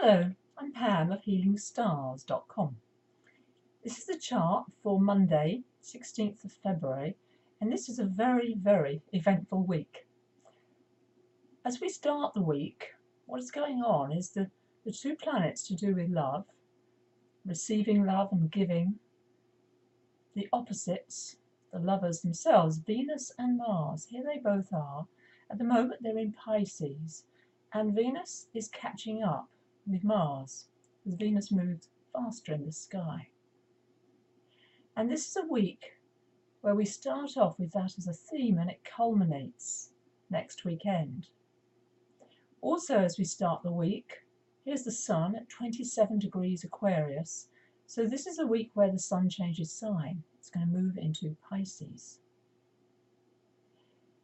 Hello, I'm Pam of HealingStars.com. This is the chart for Monday, 16th of February, and this is a very, very eventful week. As we start the week, what is going on is the two planets to do with love, receiving love and giving, the opposites, the lovers themselves, Venus and Mars. Here they both are. At the moment they're in Pisces, and Venus is catching up with Mars, as Venus moves faster in the sky. And this is a week where we start off with that as a theme and it culminates next weekend. Also, as we start the week, here's the Sun at 27 degrees Aquarius. So this is a week where the Sun changes sign. It's going to move into Pisces.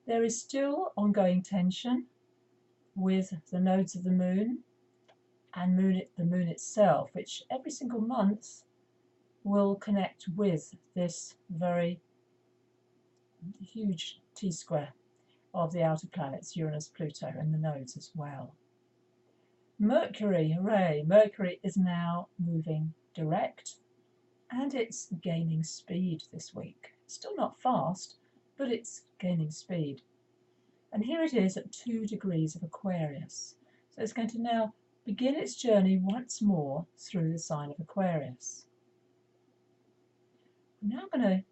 There is still ongoing tension with the nodes of the Moon and the Moon itself, which every single month will connect with this very huge T-square of the outer planets, Uranus, Pluto, and the nodes as well. Mercury, hooray! Mercury is now moving direct, and it's gaining speed this week. Still not fast, but it's gaining speed. And here it is at 2 degrees of Aquarius. So it's going to now begin its journey once more through the sign of Aquarius. I'm now going to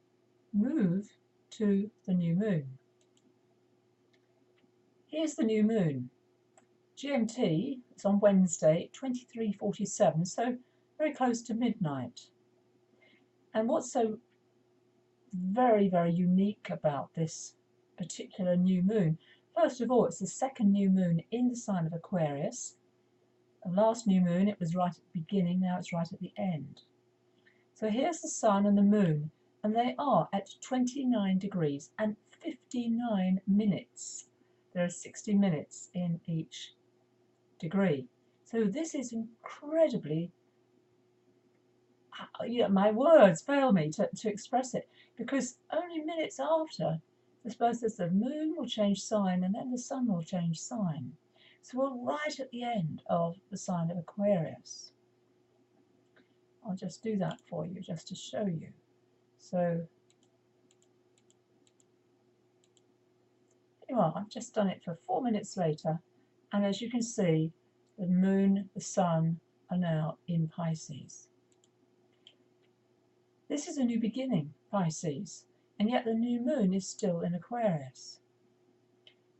move to the new moon. Here's the new moon. GMT is on Wednesday, 23:47, so very close to midnight. And what's so very, very unique about this particular new moon, first of all, it's the second new moon in the sign of Aquarius. The last new moon, it was right at the beginning, now it's right at the end. So here's the Sun and the Moon, and they are at 29 degrees and 59 minutes. There are 60 minutes in each degree. So this is incredibly, my words fail me to express it, because only minutes after, I suppose the Moon will change sign and then the Sun will change sign. So we're right at the end of the sign of Aquarius. I'll just do that for you, just to show you. So, here you are, I've just done it for 4 minutes later, and as you can see, the Moon, the Sun are now in Pisces. This is a new beginning, Pisces, and yet the new moon is still in Aquarius.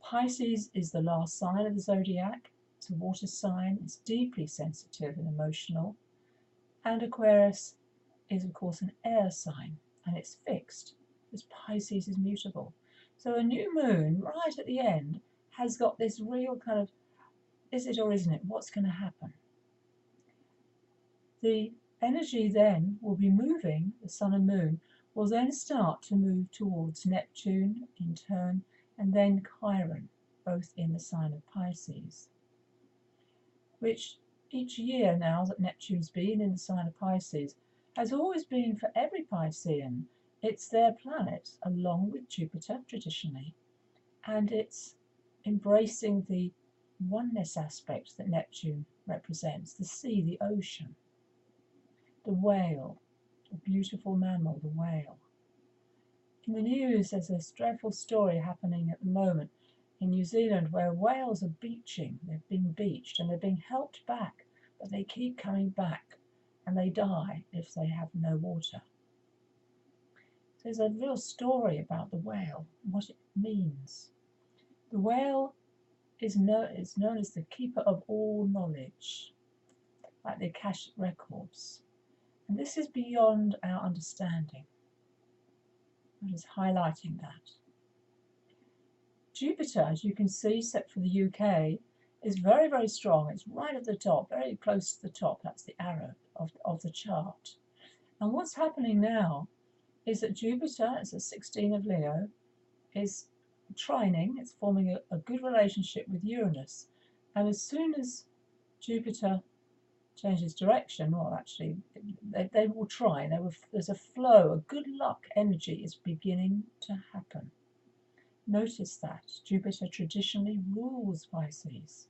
Pisces is the last sign of the zodiac. It's a water sign, it's deeply sensitive and emotional. And Aquarius is, of course, an air sign, and it's fixed, because Pisces is mutable. So a new moon, right at the end, has got this real kind of, is it or isn't it? What's going to happen? The energy then will be moving, the Sun and Moon, will then start to move towards Neptune in turn, and then Chiron, both in the sign of Pisces, which each year now that Neptune's been in the sign of Pisces has always been, for every Piscean, it's their planet, along with Jupiter traditionally, and it's embracing the oneness aspect that Neptune represents, the sea, the ocean, the whale, the beautiful mammal, the whale. In the news, there's this dreadful story happening at the moment in New Zealand where whales are beaching. They've been beached and they're being helped back, but they keep coming back and they die if they have no water. So there's a real story about the whale, what it means. The whale is known as the keeper of all knowledge, like the Akashic records. And this is beyond our understanding. I'm just highlighting that. Jupiter, as you can see, set for the UK, is very, very strong. It's right at the top, very close to the top. That's the arrow of the chart. And what's happening now is that Jupiter, as a 16 of Leo, is trining. It's forming a good relationship with Uranus. And as soon as Jupiter changes direction, well, actually, they will try. There's a flow, a good luck energy is beginning to happen. Notice that Jupiter traditionally rules Pisces.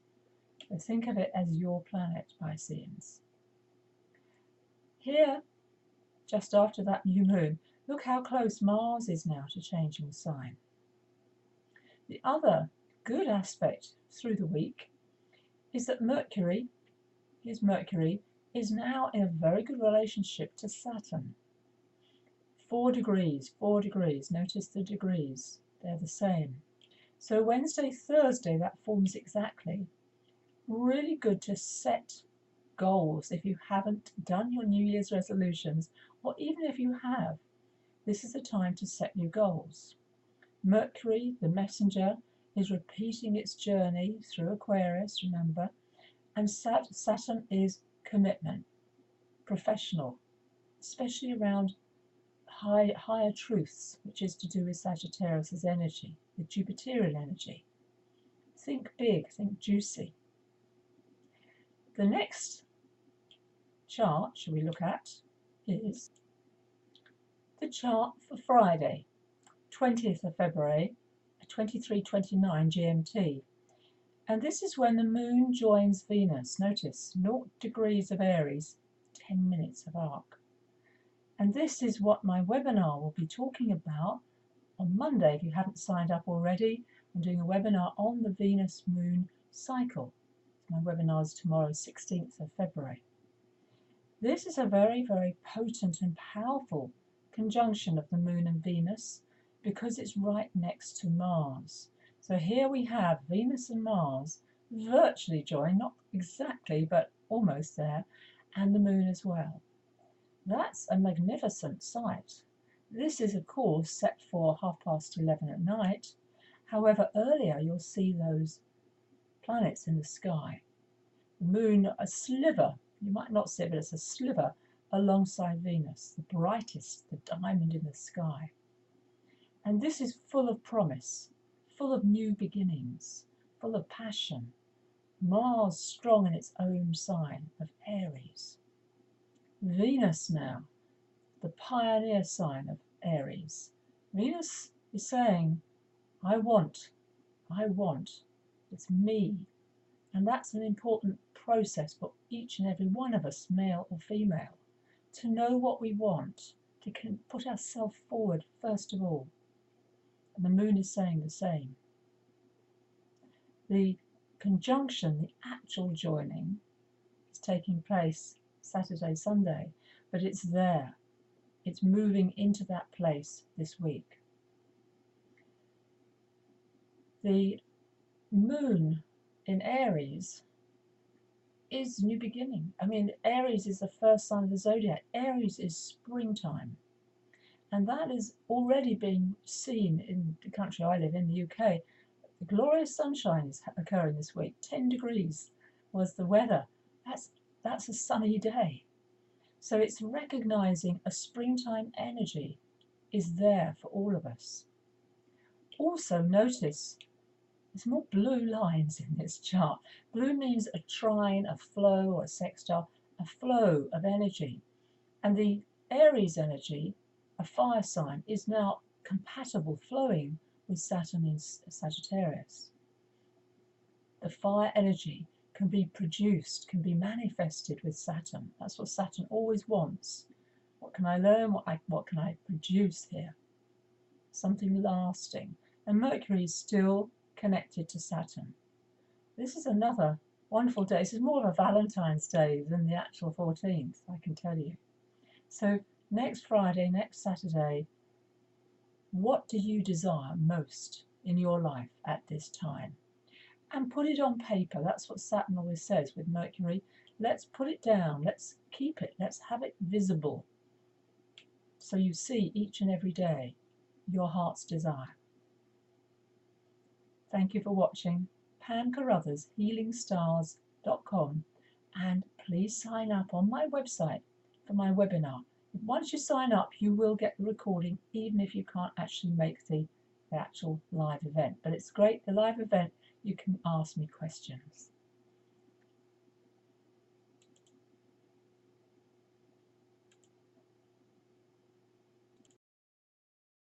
So think of it as your planet, Pisceans. Here, just after that new moon, look how close Mars is now to changing sign. The other good aspect through the week is that Mercury is now in a very good relationship to Saturn. 4 degrees, 4 degrees. Notice the degrees, they're the same. So Wednesday, Thursday, that forms exactly. Really good to set goals if you haven't done your New Year's resolutions, or even if you have, this is the time to set new goals. Mercury, the messenger, is repeating its journey through Aquarius, remember, and Saturn is commitment, professional, especially around higher truths, which is to do with Sagittarius's energy, the Jupiterian energy. Think big, think juicy. The next chart shall we look at is the chart for Friday, 20th of February, 23:29 GMT. And this is when the moon joins Venus. Notice, 0 degrees of Aries, 10 minutes of arc. And this is what my webinar will be talking about on Monday. If you haven't signed up already, I'm doing a webinar on the Venus-Moon cycle. My webinar is tomorrow, 16th of February. This is a very, very potent and powerful conjunction of the Moon and Venus because it's right next to Mars. So here we have Venus and Mars virtually joined, not exactly, but almost there, and the Moon as well. That's a magnificent sight. This is, of course, set for 11:30 at night. However, earlier you'll see those planets in the sky. The Moon, a sliver, you might not see it, but it's a sliver alongside Venus, the brightest, the diamond in the sky. And this is full of promise, full of new beginnings, full of passion. Mars strong in its own sign of Aries. Venus now, the pioneer sign of Aries. Venus is saying, I want, it's me. And that's an important process for each and every one of us, male or female, to know what we want, to put ourselves forward first of all. And the Moon is saying the same. The conjunction, the actual joining, is taking place Saturday, Sunday, but it's there. It's moving into that place this week. The Moon in Aries is new beginning. I mean, Aries is the first sign of the zodiac. Aries is springtime. And that is already being seen in the country I live in, the UK. The glorious sunshine is occurring this week. 10 degrees was the weather. That's a sunny day. So it's recognizing a springtime energy is there for all of us. Also notice there's more blue lines in this chart. Blue means a trine, a flow, or a sextile, a flow of energy. And the Aries energy, a fire sign, is now compatible, flowing with Saturn in Sagittarius. The fire energy can be produced, can be manifested with Saturn. That's what Saturn always wants. What can I learn? What can I produce here? Something lasting. And Mercury is still connected to Saturn. This is another wonderful day. This is more of a Valentine's Day than the actual 14th, I can tell you. So next Friday, next Saturday, what do you desire most in your life at this time? And put it on paper. That's what Saturn always says with Mercury. Let's put it down. Let's keep it. Let's have it visible. So you see each and every day your heart's desire. Thank you for watching. Pam Carruthers, healingstars.com, and please sign up on my website for my webinar. Once you sign up, you will get the recording, even if you can't actually make the actual live event. But it's great, the live event, you can ask me questions.